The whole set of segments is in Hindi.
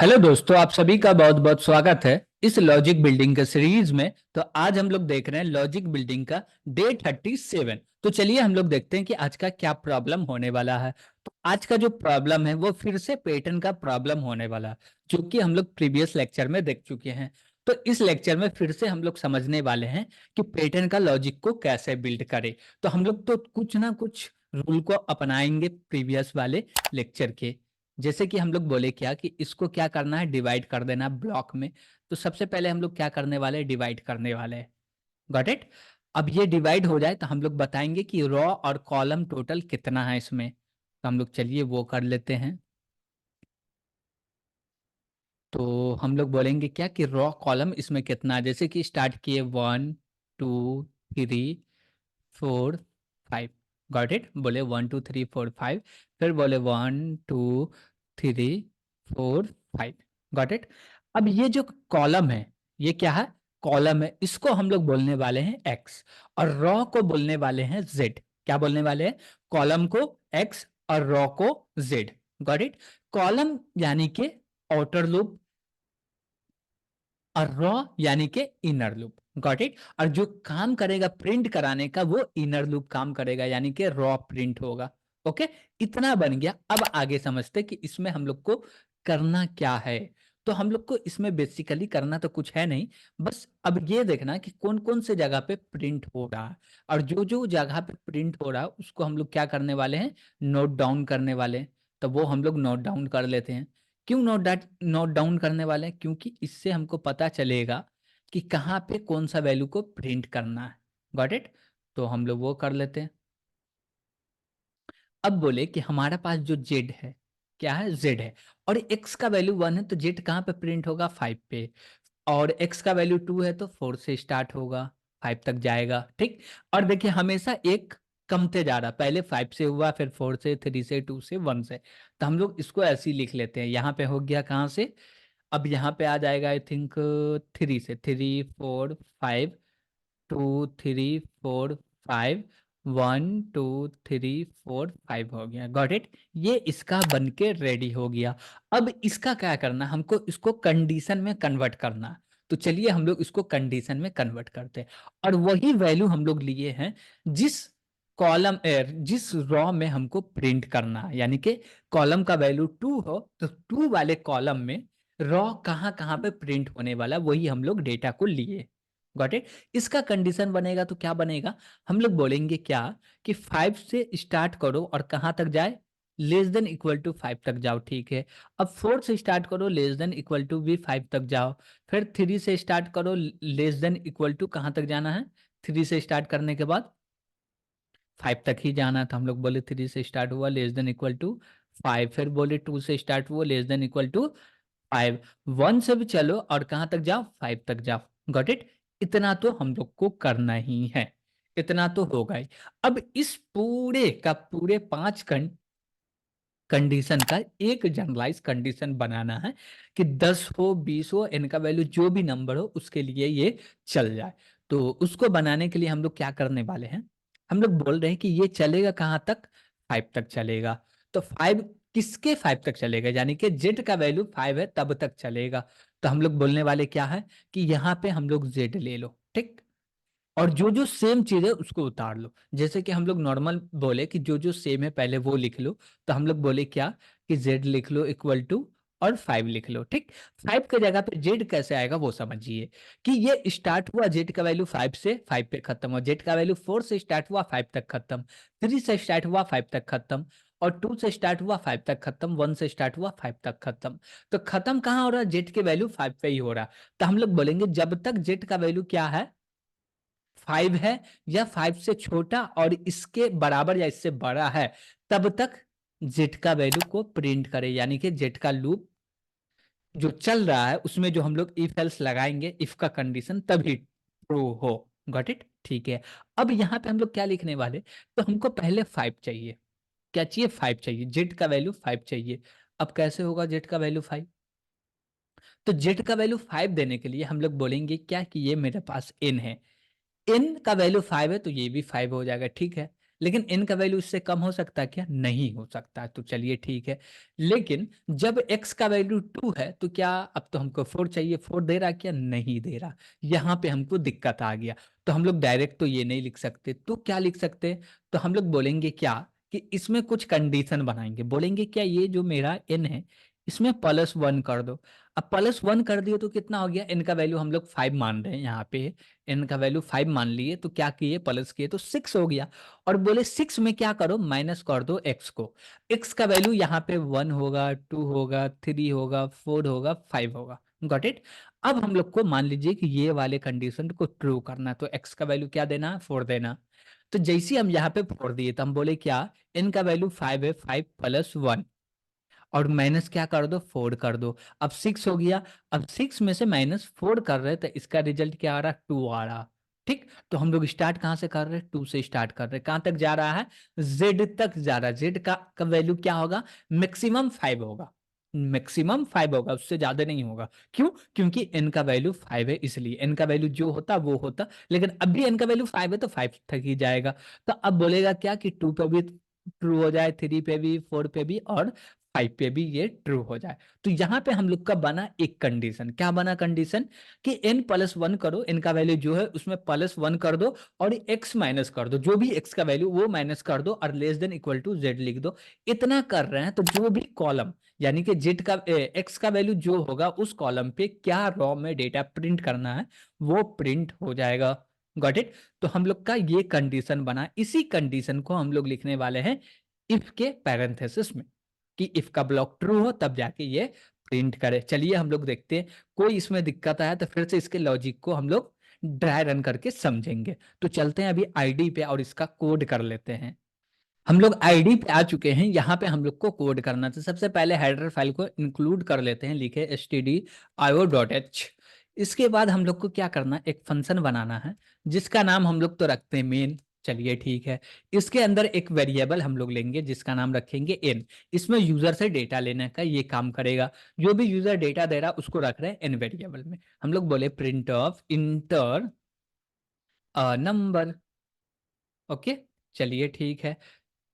हेलो दोस्तों, आप सभी का बहुत बहुत स्वागत है इस लॉजिक बिल्डिंग के सीरीज में। तो आज हम लोग देख रहे हैं लॉजिक बिल्डिंग का डे 37। तो चलिए हम लोग देखते हैं कि आज का क्या प्रॉब्लम होने वाला है। तो आज का जो प्रॉब्लम है वो फिर से पैटर्न का प्रॉब्लम होने वाला है, जो कि हम लोग प्रीवियस लेक्चर में देख चुके हैं। तो इस लेक्चर में फिर से हम लोग समझने वाले हैं कि पैटर्न का लॉजिक को कैसे बिल्ड करें। तो हम लोग तो कुछ ना कुछ रूल को अपनाएंगे प्रीवियस वाले लेक्चर के। जैसे कि हम लोग बोले क्या कि इसको क्या करना है, डिवाइड कर देना ब्लॉक में। तो सबसे पहले हम लोग क्या करने वाले हैं, डिवाइड करने वाले हैं। Got it. अब ये डिवाइड हो जाए तो हम लोग बताएंगे कि रॉ और कॉलम टोटल कितना है इसमें। तो हम लोग चलिए वो कर लेते हैं। तो हम लोग बोलेंगे क्या कि रॉ कॉलम इसमें कितना है, जैसे कि स्टार्ट किए 1 2 3 4 5। गॉट इट, बोले 1 2 3 4 5। फिर बोले 1 2 3 4 5। Got it. अब ये जो कॉलम है, ये क्या है, कॉलम है। इसको हम लोग बोलने वाले हैं एक्स, और रॉ को बोलने वाले हैं जेड। क्या बोलने वाले हैं, कॉलम को एक्स और रॉ को जेड। Got it. कॉलम यानी कि आउटर लूप और रॉ यानी कि इनर लूप। Got it. और जो काम करेगा प्रिंट कराने का वो इनर लूप काम करेगा, यानी कि रॉ प्रिंट होगा। ओके, इतना बन गया। अब आगे समझते कि इसमें हम लोग को करना क्या है। तो हम लोग को इसमें बेसिकली करना तो कुछ है नहीं, बस अब ये देखना कि कौन कौन से जगह पे प्रिंट हो रहा है, और जो जो जगह पे प्रिंट हो रहा है उसको हम लोग क्या करने वाले हैं, नोट डाउन करने वाले हैं। तो वो हम लोग नोट डाउन कर लेते हैं। क्यों नोट डाउन करने वाले हैं, क्योंकि इससे हमको पता चलेगा कि कहाँ पे कौन सा वैल्यू को प्रिंट करना है। Got it. तो हम लोग वो कर लेते हैं। अब बोले कि हमारे पास जो जेड है, क्या है, जेड है, और एक्स का वैल्यू 1 है, तो जेड कहाँ पे प्रिंट होगा, 5 पे। और एक्स का वैल्यू 2 है तो 4 से स्टार्ट होगा, 5 तक जाएगा। ठीक। और देखिए हमेशा एक कमते जा रहा, पहले 5 से हुआ, फिर 4 से, 3 से, 2 से, 1 से। तो हम लोग इसको ऐसे ही लिख लेते हैं। यहाँ पे हो गया कहाँ से, अब यहाँ पे आ जाएगा आई थिंक 3 से, 3 4 5, 2 3 4 5, 1 2 3 4 5 हो गया। Got it. ये इसका बन के रेडी हो गया। अब इसका क्या करना, हमको इसको कंडीशन में कन्वर्ट करना। तो चलिए हम लोग इसको कंडीशन में कन्वर्ट करते हैं। और वही वैल्यू हम लोग लिए हैं जिस कॉलम जिस रॉ में हमको प्रिंट करना है, यानी कि कॉलम का वैल्यू 2 हो तो 2 वाले कॉलम में रॉ कहाँ कहाँ पे प्रिंट होने वाला, वही हम लोग डेटा को लिए। Got it. इसका कंडीशन बनेगा तो क्या बनेगा, हम लोग बोलेंगे क्या कि 5 से स्टार्ट करो और कहाँ तक जाए, लेस देन इक्वल टू 5 तक जाओ। ठीक है। अब 4 से स्टार्ट करो, लेस देन इक्वल टू भी 5 तक जाओ। फिर 3 से स्टार्ट करो, लेस देन इक्वल टू कहाँ तक जाना है, 3 से स्टार्ट करने के बाद 5 तक ही जाना था। हम लोग बोले 3 से स्टार्ट हुआ, लेस देन इक्वल टू 5। फिर बोले 2 से स्टार्ट हुआ, लेस देन इक्वल टू 5। 1 से भी चलो और कहाँ तक जाओ, 5 तक जाओ। Got it. इतना तो हम लोग को करना ही है, इतना तो होगा ही। अब इस पूरे का पूरे 5 कंडीशन का एक जनरलाइज कंडीशन बनाना है कि 10 हो, 20 हो, इनका वैल्यू जो भी नंबर हो उसके लिए ये चल जाए। तो उसको बनाने के लिए हम लोग क्या करने वाले हैं, हम लोग बोल रहे हैं कि ये चलेगा कहाँ तक, 5 तक चलेगा। तो 5 किसके 5 तक चलेगा, यानी कि जेड का वैल्यू 5 है तब तक चलेगा। तो हम लोग बोलने वाले क्या है कि यहाँ पे हम लोग जेड ले लो। ठीक। और जो जो सेम चीज है उसको उतार लो। जैसे कि हम लोग नॉर्मल बोले कि जो जो सेम है पहले वो लिख लो। तो हम लोग बोले क्या कि z लिख लो इक्वल टू और 5 लिख लो। ठीक। 5 के जगह पे z कैसे आएगा वो समझिए कि ये स्टार्ट हुआ z का वैल्यू 5 से, 5 पे खत्म हुआ। z का वैल्यू 4 से स्टार्ट हुआ, 5 तक खत्म। 3 से स्टार्ट हुआ, 5 तक खत्म। और 2 से स्टार्ट हुआ, 5 तक खत्म। 1 से स्टार्ट हुआ, 5 तक खत्म। तो खत्म कहाँ हो रहा है, z के वैल्यू 5 पे ही हो रहा है। तो हम लोग बोलेंगे जब तक z का वैल्यू क्या है, 5 है, या 5 से छोटा और इसके बराबर या इससे बड़ा है, तब तक जेड का वैल्यू को प्रिंट करे, यानी कि जेड का लूप जो चल रहा है उसमें जो हम लोग इफ एल्स लगाएंगे, इफ का कंडीशन तभी ट्रू हो। Got it. ठीक है। अब यहाँ पे हम लोग क्या लिखने वाले, तो हमको पहले 5 चाहिए। क्या चाहिए, 5 चाहिए, जेड का वैल्यू 5 चाहिए। अब कैसे होगा जेड का वैल्यू 5, तो जेड का वैल्यू 5 देने के लिए हम लोग बोलेंगे क्या कि ये मेरे पास n है, n का वैल्यू 5 है तो ये भी 5 हो जाएगा। ठीक है। लेकिन n का वैल्यू इससे कम हो सकता है क्या? नहीं हो सकता। तो चलिए ठीक है, लेकिन जब x का वैल्यू 2 है तो क्या अब तो हमको 4 चाहिए, 4 दे रहा क्या? नहीं दे रहा। यहाँ पे हमको दिक्कत आ गया। तो हम लोग डायरेक्ट तो ये नहीं लिख सकते, तो क्या लिख सकते हैं? तो हम लोग बोलेंगे क्या कि इसमें कुछ कंडीशन बनाएंगे, बोलेंगे क्या ये जो मेरा n है इसमें +1 कर दो। अब +1 कर दिए तो कितना हो गया? n का वैल्यू हम लोग 5 मान रहे हैं यहाँ पे, n का वैल्यू 5 मान लिए तो क्या किए? प्लस किए तो 6 हो गया। और बोले 6 में क्या करो? माइनस कर दो x को। x का वैल्यू यहाँ पे 1 होगा, 2 होगा, 3 होगा, 4 होगा, 5 होगा। Got it? अब हम लोग को मान लीजिए कि ये वाले कंडीशन को ट्रू करना है, तो x का वैल्यू क्या देना? 4 देना। तो जैसे हम यहाँ पे 4 दिए तो हम बोले क्या? n का वैल्यू 5 है, 5 + 1 और माइनस क्या कर दो? 4 कर दो। अब 6 हो गया। अब 6 में से -4 कर रहे हैं तो इसका रिजल्ट क्या आ रहा? 2 आ रहा। ठीक, तो हम लोग स्टार्ट कहाँ से कर रहे हैं? 2 से स्टार्ट कर रहे हैं। कहाँ तक जा रहा है? z तक जा रहा है। z का वैल्यू क्या होगा? मैक्सिमम 5 होगा। मैक्सिमम 5 होगा, उससे ज्यादा नहीं होगा। क्यों? क्योंकि n का वैल्यू 5 है, इसलिए n का वैल्यू जो होता वो होता, लेकिन अभी n का वैल्यू 5 है तो 5 तक ही जाएगा। तो अब बोलेगा क्या कि 2 पे भी ट्रू हो जाए, 3 पे भी, 4 पे भी और 5 पे भी ये ट्रू हो जाए। तो यहाँ पे हम लोग का बना एक कंडीशन। क्या बना कंडीशन? कि n+1 करो, n का वैल्यू जो है उसमें +1 कर दो और x माइनस कर दो, जो भी x का वैल्यू वो माइनस कर दो और less than equal to z लिख दो। इतना कर रहे हैं तो जो भी कॉलम यानी कि जेड का x का वैल्यू जो होगा उस कॉलम पे क्या रॉ में डेटा प्रिंट करना है वो प्रिंट हो जाएगा। Got it? तो हम लोग का ये कंडीशन बना। इसी कंडीशन को हम लोग लिखने वाले हैं इफ के पैरेंथेसिस में, कि इफ का ब्लॉक ट्रू हो तब जाके ये प्रिंट करे। चलिए हम लोग देखते हैं, कोई इसमें दिक्कत आया तो फिर से इसके लॉजिक को हम लोग ड्राई रन करके समझेंगे। तो चलते हैं अभी आईडी पे और इसका कोड कर लेते हैं। हम लोग आईडी पे आ चुके हैं, यहाँ पे हम लोग को कोड करना था। सबसे पहले हेडर फाइल को इंक्लूड कर लेते हैं, लिखे stdio.h। इसके बाद हम लोग को क्या करना है? एक फंक्शन बनाना है जिसका नाम हम लोग तो रखते हैं मेन। चलिए ठीक है, इसके अंदर एक वेरिएबल हम लोग लेंगे जिसका नाम रखेंगे n। इसमें यूजर से डेटा लेने का ये काम करेगा। जो भी यूजर डेटा दे रहा है उसको रख रहे हैं n वेरिएबल में। हम लोग बोले print of inter number. Okay, चलिए ठीक है।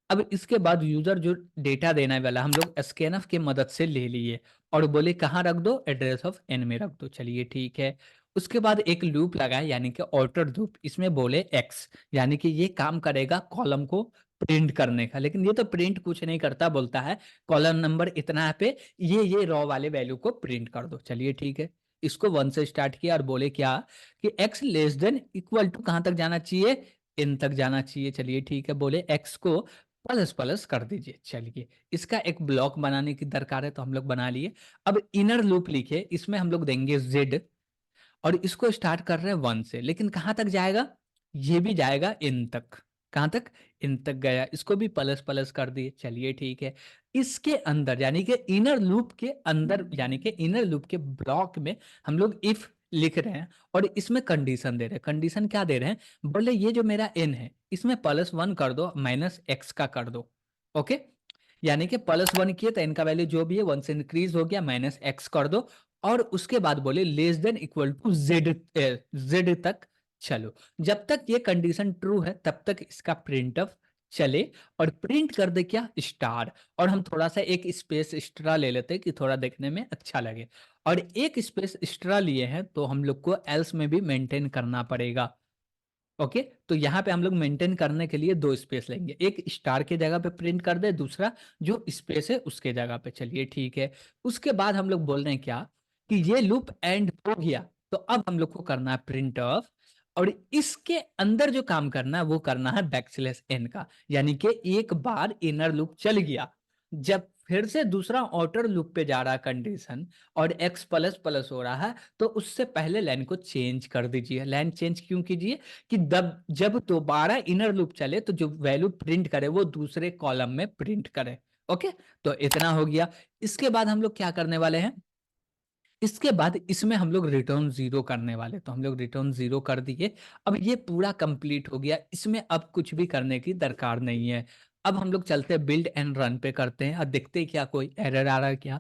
अब इसके बाद यूजर जो डेटा देने वाला हम लोग स्कैनफ की मदद से ले लिए और बोले कहाँ रख दो? एड्रेस ऑफ एन में रख दो। चलिए ठीक है। उसके बाद एक लूप लगाए यानी कि ऑल्टर लूप, इसमें बोले एक्स, यानी कि ये काम करेगा कॉलम को प्रिंट करने का, लेकिन ये तो प्रिंट कुछ नहीं करता, बोलता है कॉलम नंबर इतना है पे ये रॉ वाले वैल्यू को प्रिंट कर दो। चलिए ठीक है, इसको 1 से स्टार्ट किया और बोले क्या कि x less than equal to कहाँ तक जाना चाहिए? n तक जाना चाहिए। चलिए ठीक है, बोले x को प्लस प्लस कर दीजिए। चलिए, इसका एक ब्लॉक बनाने की दरकार है तो हम लोग बना लिए। अब इनर लूप लिखे, इसमें हम लोग देंगे z और इसको स्टार्ट कर रहे हैं 1 से, लेकिन कहाँ तक जाएगा? ये भी जाएगा इन तक। कहाँ तक? इन तक गया, इसको भी प्लस प्लस कर दिए। चलिए ठीक है, इसके अंदर यानी कि इनर लूप के अंदर यानी कि इनर लूप के ब्लॉक में हम लोग इफ लिख रहे हैं और इसमें कंडीशन दे रहे हैं। कंडीशन क्या दे रहे हैं? बोले ये जो मेरा n है इसमें +1 कर दो, -x का कर दो। ओके, यानी कि +1 किए तो n का वैल्यू जो भी है 1 से इंक्रीज हो गया, -x कर दो और उसके बाद बोले less than equal to z तक चलो। जब तक ये कंडीशन ट्रू है तब तक इसका प्रिंट ऑफ चले और प्रिंट कर दे क्या? स्टार। और हम थोड़ा सा एक स्पेस एक्स्ट्रा ले लेते हैं कि थोड़ा देखने में अच्छा लगे, और एक स्पेस एक्स्ट्रा लिए हैं तो हम लोग को एल्स में भी मेंटेन करना पड़ेगा। ओके, तो यहाँ पे हम लोग मेंटेन करने के लिए 2 स्पेस लेंगे, एक स्टार के जगह पे प्रिंट कर दे, दूसरा जो स्पेस है उसके जगह पे। चलिए ठीक है, उसके बाद हम लोग बोल रहे हैं क्या कि ये लूप एंड हो गया तो अब हम लोग को करना है प्रिंट ऑफ, और इसके अंदर जो काम करना है वो करना है बैकस्लैश एन का, यानी कि एक बार इनर लूप चल गया, जब फिर से दूसरा आउटर लूप पे जा रहा है कंडीशन और x प्लस प्लस हो रहा है तो उससे पहले लाइन को चेंज कर दीजिए। लाइन चेंज क्यों कीजिए? कि जब दोबारा इनर लूप चले तो जो वैल्यू प्रिंट करे वो दूसरे कॉलम में प्रिंट करे। ओके, तो इतना हो गया। इसके बाद हम लोग क्या करने वाले हैं? इसके बाद इसमें हम लोग रिटर्न 0 करने वाले, तो हम लोग रिटर्न 0 कर दिए। अब ये पूरा कंप्लीट हो गया, इसमें अब कुछ भी करने की दरकार नहीं है। अब हम लोग चलते हैं बिल्ड एंड रन पे करते हैं और देखते हैं क्या कोई एरर आ रहा है क्या,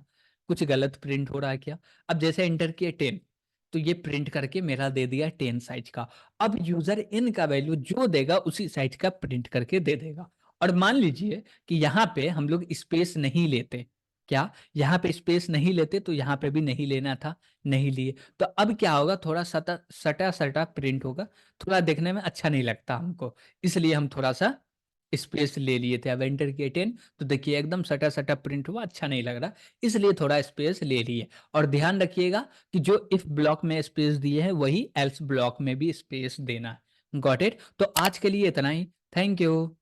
कुछ गलत प्रिंट हो रहा है क्या। अब जैसे एंटर किए 10, तो ये प्रिंट करके मेरा दे दिया 10 साइज का। अब यूजर इन का वैल्यू जो देगा उसी साइज का प्रिंट करके दे देगा। और मान लीजिए कि यहाँ पे हम लोग स्पेस नहीं लेते, क्या यहाँ पे स्पेस नहीं लेते, तो यहाँ पे भी नहीं लेना था, नहीं लिए, तो अब क्या होगा, थोड़ा सटा सटा सटा प्रिंट होगा, थोड़ा देखने में अच्छा नहीं लगता हमको, इसलिए हम थोड़ा सा स्पेस ले लिए थे। अब एंटर किए 10, तो देखिए एकदम सटा सटा प्रिंट हुआ, अच्छा नहीं लग रहा, इसलिए थोड़ा स्पेस ले लिए। और ध्यान रखिएगा कि जो इफ ब्लॉक में स्पेस दिए है वही एल्स ब्लॉक में भी स्पेस देना है। Got it? तो आज के लिए इतना ही। Thank you.